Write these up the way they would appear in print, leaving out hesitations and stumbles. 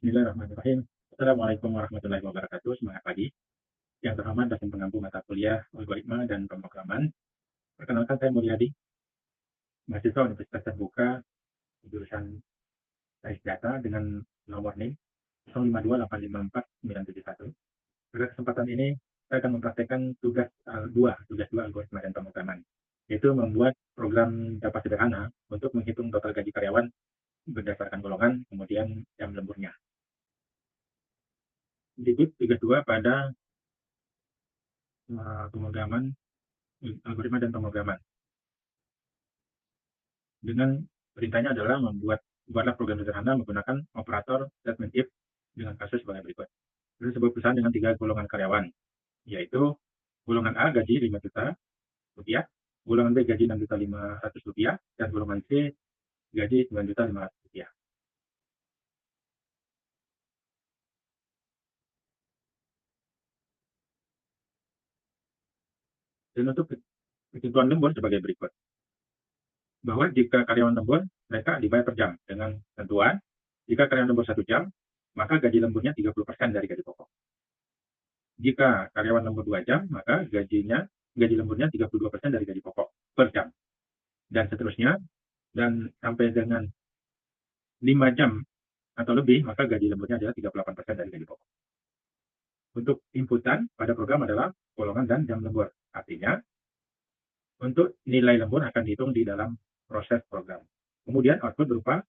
Bismillahirrahmanirrahim. Assalamualaikum warahmatullahi wabarakatuh. Semangat pagi. Yang terhormat dosen pengampu mata kuliah algoritma dan pemrograman. Perkenalkan, saya Mulyadi, mahasiswa Universitas Terbuka jurusan Sains Data dengan nomor NIM 05285491. Pada kesempatan ini saya akan mempraktekkan tugas dua algoritma dan pemrograman, yaitu membuat program dapat sederhana untuk menghitung total gaji karyawan berdasarkan golongan, kemudian jam lemburnya. Berikut tugas dua pada pemrograman, algoritma dan pemrograman. Dengan perintahnya adalah buatlah program sederhana menggunakan operator statement if dengan kasus sebagai berikut. Ada sebuah perusahaan dengan 3 golongan karyawan, yaitu golongan A gaji 5 juta rupiah, golongan B gaji 6.500.000 rupiah, dan golongan C gaji 9.500.000 rupiah. Dan untuk ketentuan lembur sebagai berikut, bahwa jika karyawan lembur, mereka dibayar per jam dengan tentuan jika karyawan lembur 1 jam, maka gaji lemburnya 30% dari gaji pokok. Jika karyawan lembur 2 jam, maka gaji lemburnya 32% dari gaji pokok per jam. Dan seterusnya, dan sampai dengan 5 jam atau lebih, maka gaji lemburnya adalah 38% dari gaji pokok. Untuk inputan pada program adalah golongan dan jam lembur. Artinya, untuk nilai lembur akan dihitung di dalam proses program. Kemudian output berupa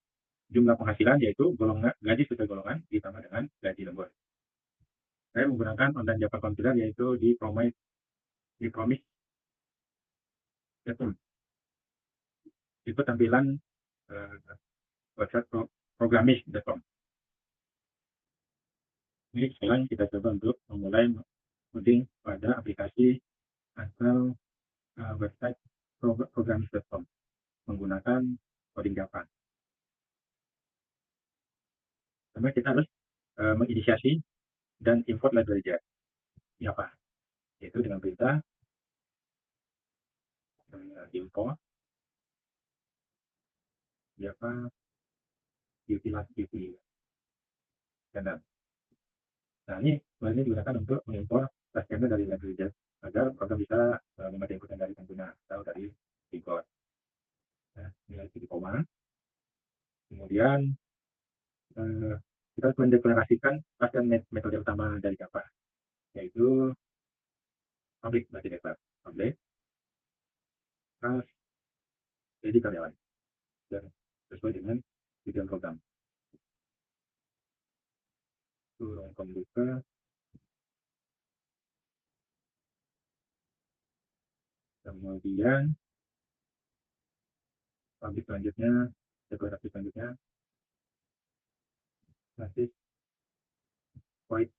jumlah penghasilan, yaitu gaji sesuai golongan ditambah dengan gaji lembur. Saya menggunakan online Java compiler, yaitu di Promise. Itu tampilan website programming.com. Ini sekarang kita coba untuk memulai coding pada aplikasi atau website programming.com menggunakan coding Java. Pertama kita harus menginisiasi dan import library Java, yaitu dengan perintah import Java utility standard. Nah, ini digunakan untuk mengimpor class standard dari library Java agar program bisa membaca inputan dari pengguna atau dari keyboard. Nah, nilai titik koma. Kemudian kita harus mendeklarasikan kelas dan metode utama dari Java, yaitu public berarti declare public kelas jadi karyawan dan sesuai dengan tujuan program. Ruang pembuka, kemudian public selanjutnya, deklarasi selanjutnya basis void.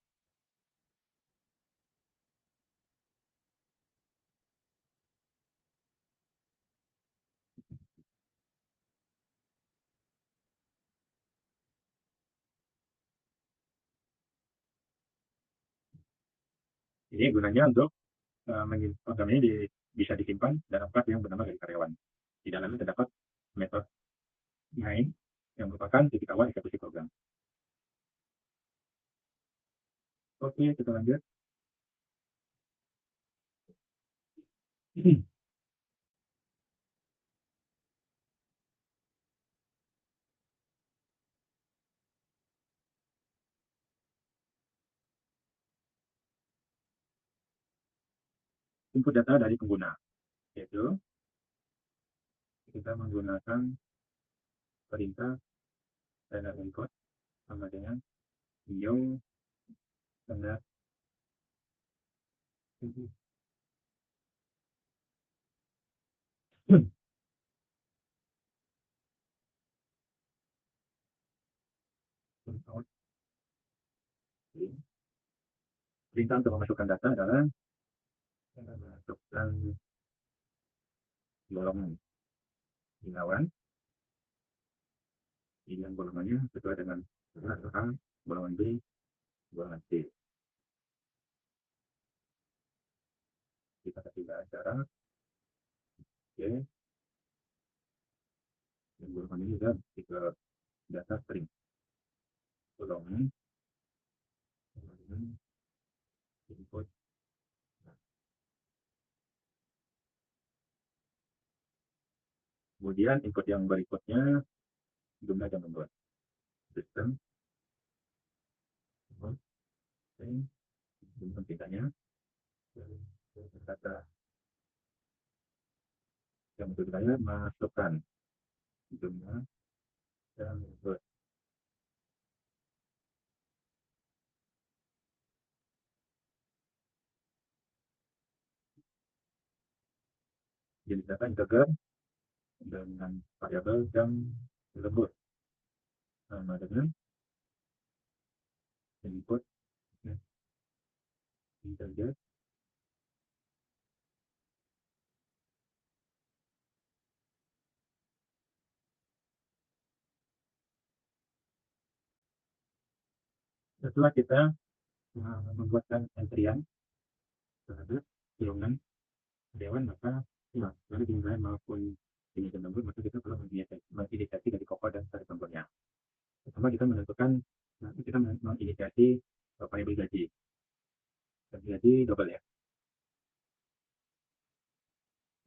Ini gunanya untuk program ini bisa disimpan dalam kelas yang bernama gaji karyawan. Di dalamnya terdapat metode main yang merupakan titik awal eksekusi program. Oke, kita lanjut. Input data dari pengguna, yaitu kita menggunakan perintah standar input sama dengan new standar input. Perintah untuk memasukkan data adalah memasukkan golongan binawan, yang golongannya sesuai dengan A, golongan B, golongan C. Kita kasih acara C, dan golongan ini juga ke data string. ulangan, ulangan, input. Kemudian input yang berikutnya jumlah jam lembur. Sistem, jumlah kitanya, kata yang saya masukkan jumlah jam lembur. Jadi data integer dengan variabel jam lembur sama dengan input integer setelah kita membuatkan entrian terhadap golongan karyawan, maka baik jumlah maupun jenis jam lembur, maka kita perlu menginisiasi dari pokok dan tarif lemburnya. Pertama kita menentukan, kita menginisiasi variabel gaji. Gaji double ya,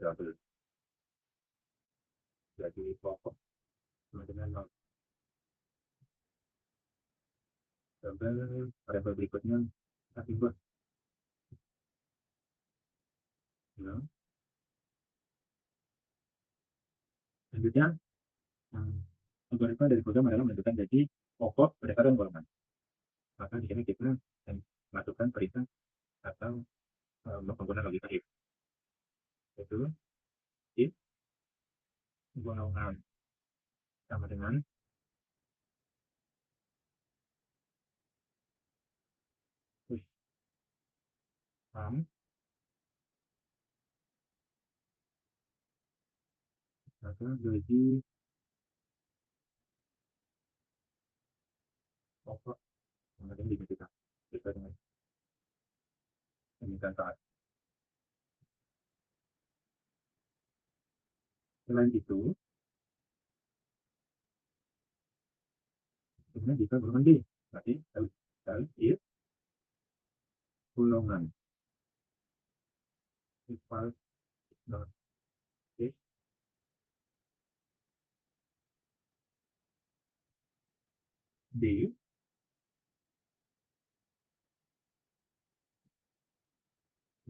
double gaji pokok sama dengan 0. Double variabel berikutnya kita input 0. Selanjutnya algoritma dari program adalah menentukan gaji pokok berdasarkan golongan. Maka di sini kita masukkan perintah atau menggunakan logika if, yaitu if golongan sama dengan sum, maka gaji pokok sama dengan diminta sesuai dengan permintaan saat. Selain itu, sebenarnya jika golongan D, berarti if golongan equal not if D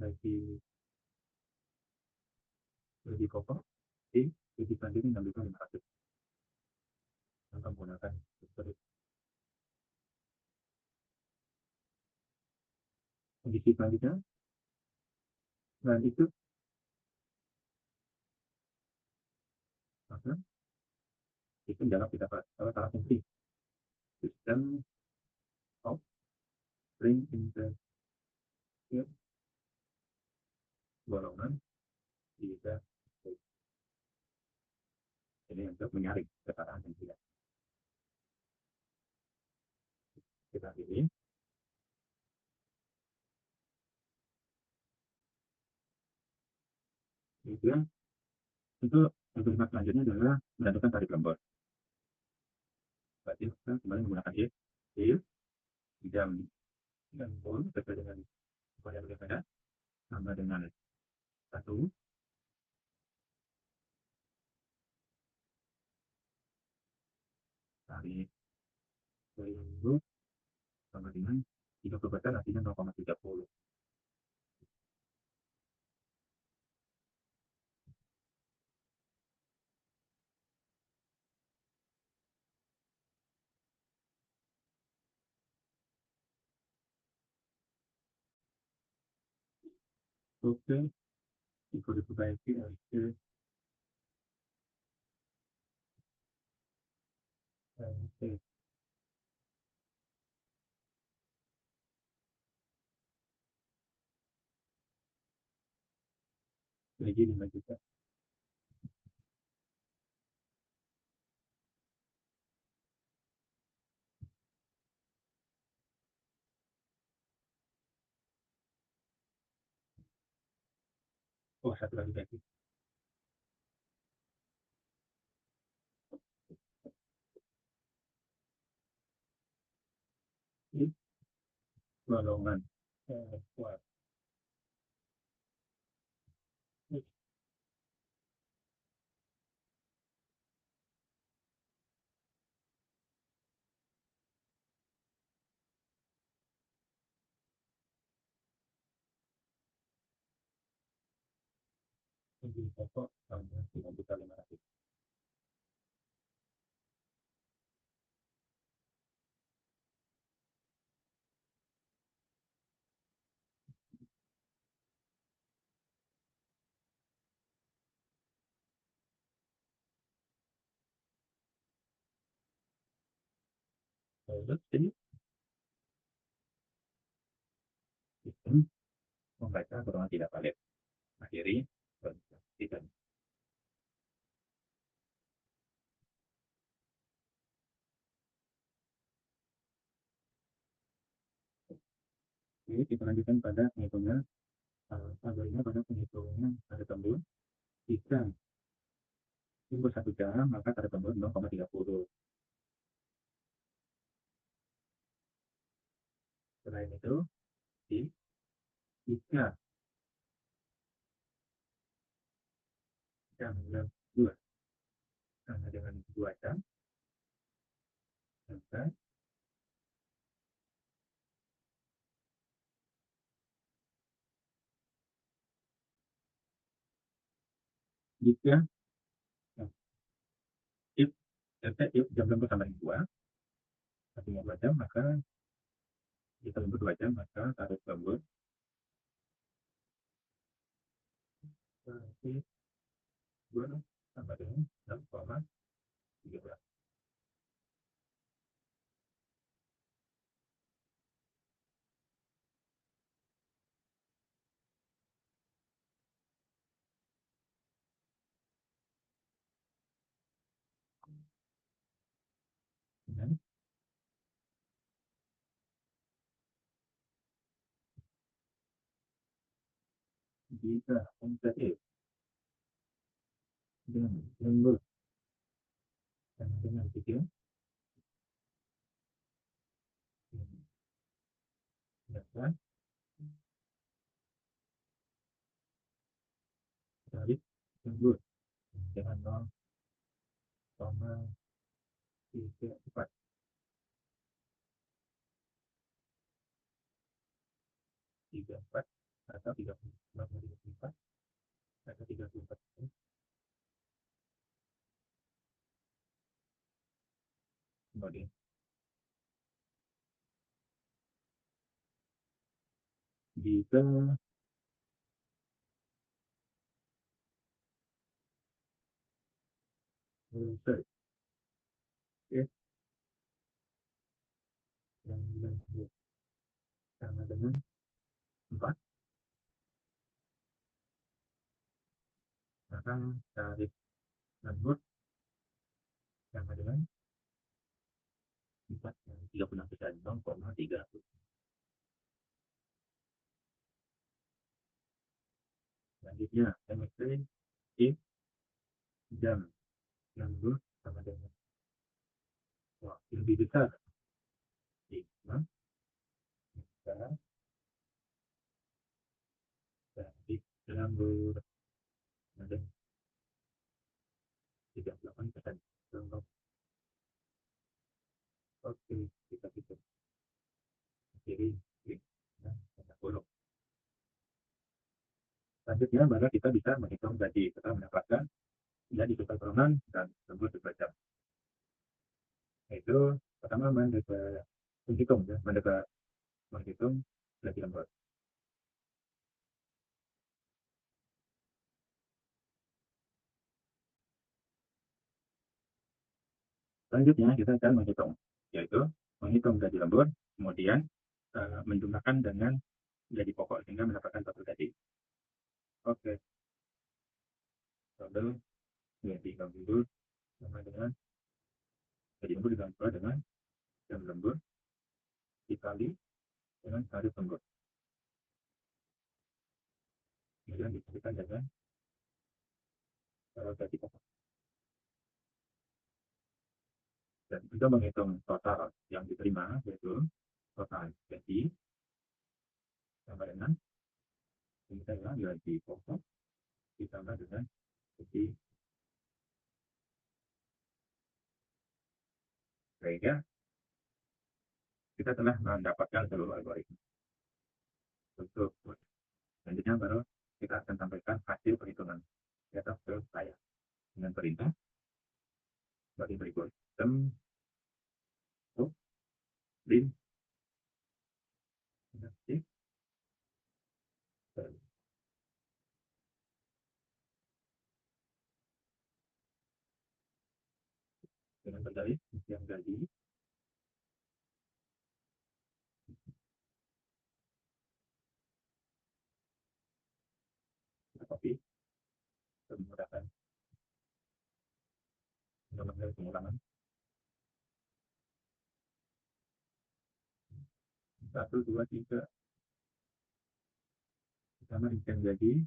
gaji pokok D gaji selanjutnya mengambilkan 500 tanpa menggunakan seperti kondisi selanjutnya. Selain itu, maka itu dalam kita salah fungsi sistem of string integer golongan bisa ini untuk menyaring kesalahan yang tidak kita pilih. Kemudian untuk algoritma selanjutnya adalah menentukan tarif lembur. Berarti kita kembali menggunakan if jam lembur sesuai dengan variabel yang ada sama dengan 1 tarif lembur sama dengan 30%, artinya 0,30. Oke, itu diperbaiki. Oke, oke. Lagi 5 juta. Oh, satu lagi gaji. golongan kuat. Lebih pokok tambah 3.500.000. Terus ini sistem membaca golongan tidak valid. Akhiri tidak. Jadi kita lanjutkan pada penghitungan algoritma pada penghitungan tarif tembus. Jika tunggu 1 jam, maka tarif tembus 0,30. Selain itu, jika jam 2 sama dengan 2 jam, maka jika if jam lembur sama dengan 2, artinya 2 jam, maka jika lembur 2 jam, maka tarif lembur berarti 2 sama dengan 6,13. Dan jika MTF dengan lembur sama dengan 3, maka tarif lembur dengan 0,34 34 atau 34 atau 34. Kemudian jika search yang lembur sama dengan 4, maka tarif lembur sama dengan 4 yang 36%, 0,3. Selanjutnya, chemistry if jam lembur sama dengan lebih besar 5, maka tarif lembur sama dengan 38%. Contoh, oke, kita bisa kiri, klik, dan bolong. Selanjutnya, baru kita bisa menghitung gaji setelah mendapatkan gaji total perumahan dan lembur bekerja. Itu pertama menghitung gaji lembur. Selanjutnya kita akan menghitung, yaitu menghitung gaji lembur, kemudian menjumlahkan dengan gaji pokok sehingga mendapatkan total gaji. Oke, total gaji lembur sama dengan gaji lembur ditambah dengan jam lembur dikali dengan tarif lembur. Kemudian diberikan dengan gaji pokok. Dan untuk menghitung total yang diterima, yaitu total gaji, sama dengan ini adalah gaji pokok ditambah dengan gaji, sehingga kita telah mendapatkan seluruh algoritma. Untuk selanjutnya baru kita akan sampaikan hasil perhitungan data ke saya dengan perintah sebagai berikut. Sistem print dengan berdalih yang gaji copy menggunakan nomor pengulangan 1, 2, 3 pertama yang gaji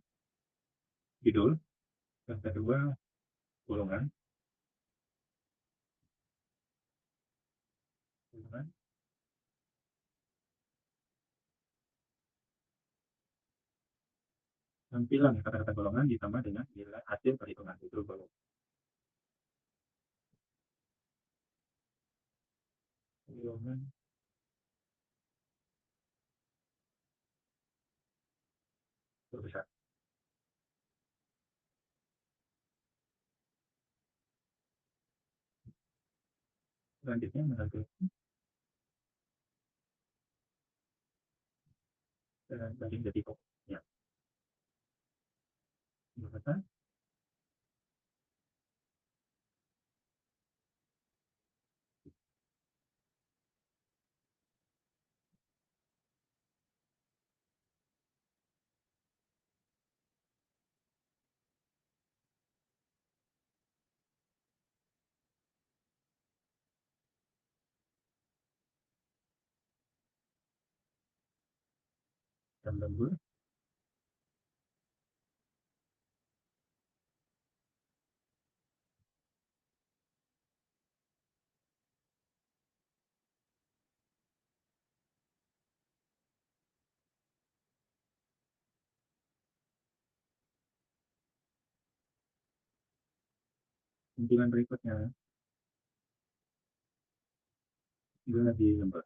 judul, yang kedua golongan tampilan kata-kata golongan ditambah dengan nilai hasil perhitungan itu golongan terbesar. Selanjutnya menentukan banding jadi pokoknya. Mengatakan jam lembur tampilan berikutnya juga di lembur.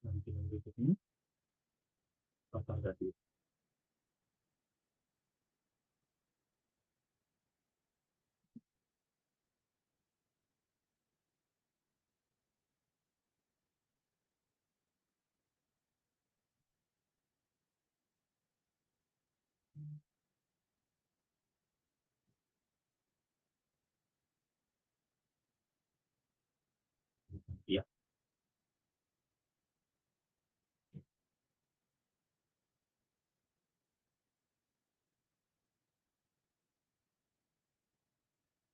Tampilan berikutnya total gaji. Ya,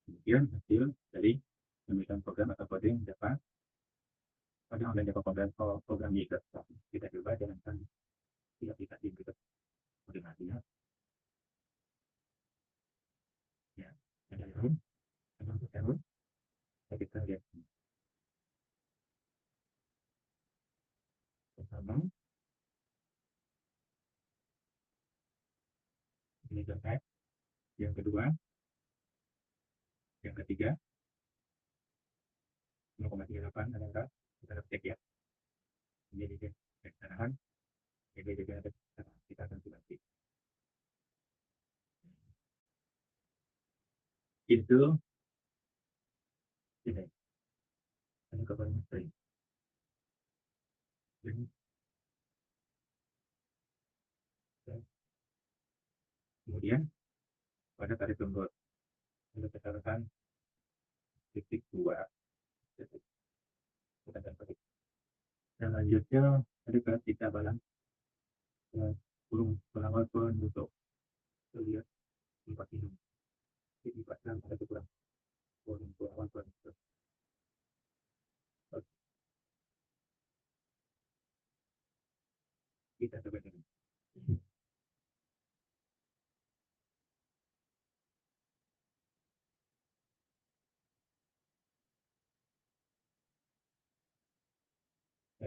kemudian hasil dari pemilihan program atau coding dapat pada online Java program Maker. Kita coba jalankan di aplikasi berikut koordinasinya. Ya, ada error, ada error. Kita lihat pertama ini terkait, yang kedua, yang ketiga 0,38 adalah kita cek ya. Ini di kesalahan, ini juga ada kita akan coba cek. Itu ini ada kebanyakan string. Kemudian pada tarik lembut ada catatan titik 2 titik selanjutnya ada ke kita balang burung pelawat penutup terlihat tempat minum jadi pasang ada kurang burung pelawat penutup kita coba ini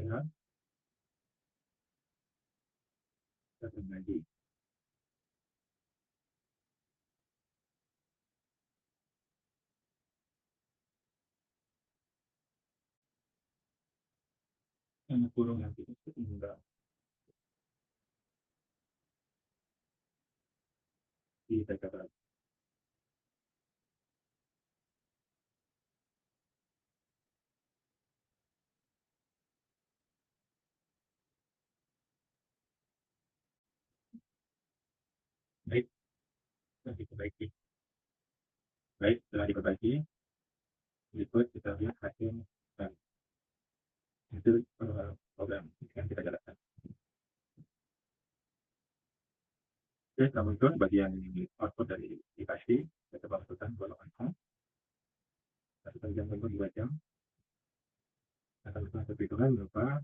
dengan satu gaji. Kurung nanti itu enggak dikatakan. Baik, diperbaiki. Baik, setelah diperbaiki, berikut kita lihat hasil dan itu program yang kita jalankan. Oke, namun itu bagian output dari device kita masukkan golongan A, satu jam tunggu 2 jam, akan melakukan perhitungan berupa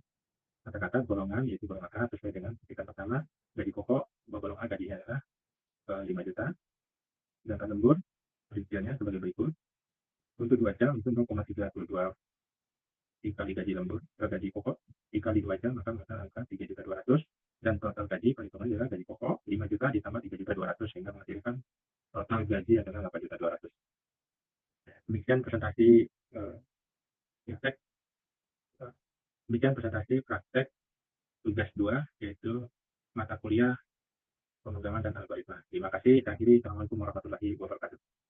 kata-kata golongan, yaitu golongan A sesuai dengan ketikan pertama, gaji pokok, golongan A gajinya adalah 5 juta, sedangkan lembur rinciannya sebagai berikut. Untuk 2 jam itu 0,32 dikali gaji lembur, gaji pokok, dikali 2 jam maka angka 3.200.000, dan total gaji perhitungan adalah gaji pokok 5 juta ditambah 3.200.000 sehingga menghasilkan total gaji adalah 8.200.000. Demikian presentasi praktek praktek tugas 2, yaitu mata kuliah pemrograman dan algoritma. Terima kasih. Saya akhiri. Assalamualaikum warahmatullahi wabarakatuh.